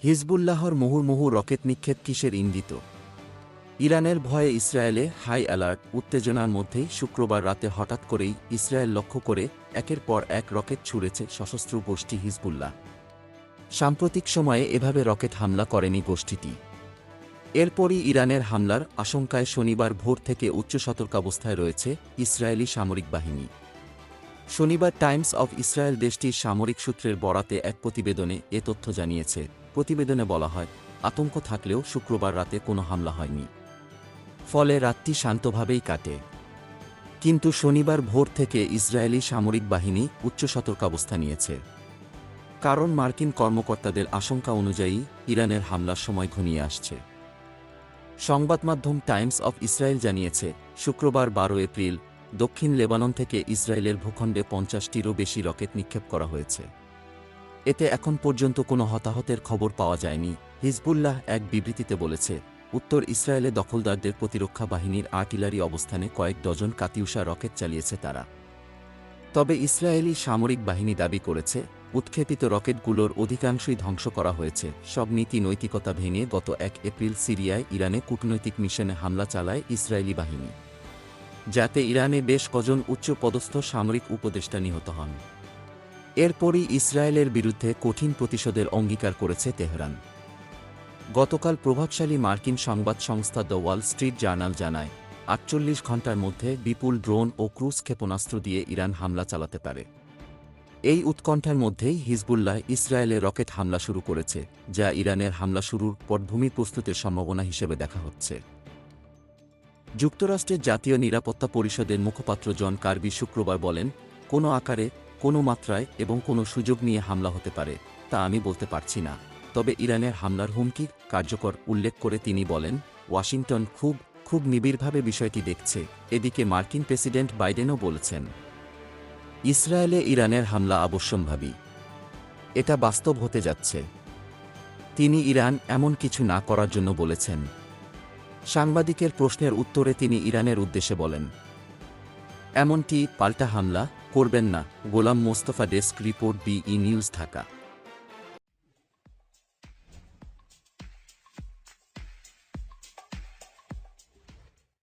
হিজবুল্লাহর মুহুর্মুহু রকেট নিক্ষেপ কিসের ইঙ্গিত? ইরানের ভয়ে ইসরায়েলে হাই অ্যালার্ট। উত্তেজনার মধ্যেই শুক্রবার রাতে হঠাৎ করেই ইসরায়েল লক্ষ্য করে একের পর এক রকেট ছুড়েছে সশস্ত্র গোষ্ঠী হিজবুল্লাহ। সাম্প্রতিক সময়ে এভাবে রকেট হামলা করেনি গোষ্ঠীটি। এরপরই ইরানের হামলার আশঙ্কায় শনিবার ভোর থেকে উচ্চ সতর্কাবস্থায় রয়েছে ইসরায়েলি সামরিক বাহিনী। শনিবার টাইমস অফ ইসরায়েল দেশটির সামরিক সূত্রের বরাতে এক প্রতিবেদনে এ তথ্য জানিয়েছে। প্রতিবেদনে বলা হয়, আতঙ্ক থাকলেও শুক্রবার রাতে কোনো হামলা হয়নি, ফলে রাতটি শান্তভাবেই কাটে। কিন্তু শনিবার ভোর থেকে ইসরায়েলি সামরিক বাহিনী উচ্চ সতর্কাবস্থা নিয়েছে। কারণ মার্কিন কর্মকর্তাদের আশঙ্কা অনুযায়ী ইরানের হামলার সময় ঘনিয়ে আসছে। সংবাদমাধ্যম টাইমস অফ ইসরায়েল জানিয়েছে, শুক্রবার 12 এপ্রিল দক্ষিণ লেবানন থেকে ইসরায়েলের ভূখণ্ডে 50টিরও বেশি রকেট নিক্ষেপ করা হয়েছে। এতে এখন পর্যন্ত কোনো হতাহতের খবর পাওয়া যায়নি। হিজবুল্লাহ এক বিবৃতিতে বলেছে, উত্তর ইসরায়েলে দখলদারদের প্রতিরক্ষা বাহিনীর আর্টিলারি অবস্থানে কয়েক ডজন কাতিউশা রকেট চালিয়েছে তারা। তবে ইসরায়েলি সামরিক বাহিনী দাবি করেছে, উৎক্ষেপিত রকেটগুলোর অধিকাংশই ধ্বংস করা হয়েছে। সব নীতি নৈতিকতা ভেঙে গত 1 এপ্রিল সিরিয়ায় ইরানে কূটনৈতিক মিশনে হামলা চালায় ইসরায়েলি বাহিনী, যাতে ইরানে বেশ কজন উচ্চপদস্থ সামরিক উপদেষ্টা নিহত হন। এরপরই ইসরায়েলের বিরুদ্ধে কঠিন প্রতিশোধের অঙ্গীকার করেছে তেহরান। গতকাল প্রভাবশালী মার্কিন সংবাদ সংস্থা দ্য ওয়াল স্ট্রিট জার্নাল জানায়, 48 ঘণ্টার মধ্যে বিপুল ড্রোন ও ক্রুজ ক্ষেপণাস্ত্র দিয়ে ইরান হামলা চালাতে পারে। এই উৎকণ্ঠার মধ্যেই হিজবুল্লাহ ইসরায়েলে রকেট হামলা শুরু করেছে, যা ইরানের হামলা শুরুর পটভূমি প্রস্তুতের সম্ভাবনা হিসেবে দেখা হচ্ছে। যুক্তরাষ্ট্রের জাতীয় নিরাপত্তা পরিষদের মুখপাত্র জন কার্বি শুক্রবার বলেন, কোনো আকারে, কোনো মাত্রায় এবং কোনো সুযোগ নিয়ে হামলা হতে পারে তা আমি বলতে পারছি না, তবে ইরানের হামলার হুমকি কার্যকর উল্লেখ করে তিনি বলেন, ওয়াশিংটন খুব নিবিড়ভাবে বিষয়টি দেখছে। এদিকে মার্কিন প্রেসিডেন্ট বাইডেনও বলেছেন, ইসরায়েলে ইরানের হামলা অবশ্যম্ভাবী, এটা বাস্তব হতে যাচ্ছে। তিনি ইরান এমন কিছু না করার জন্য বলেছেন। সাংবাদিকের প্রশ্নের উত্তরে তিনি ইরানের উদ্দেশ্যে বলেন, এমনটি পাল্টা হামলা করবেন না। Golam Mostafa, desk report, BE news, Dhaka.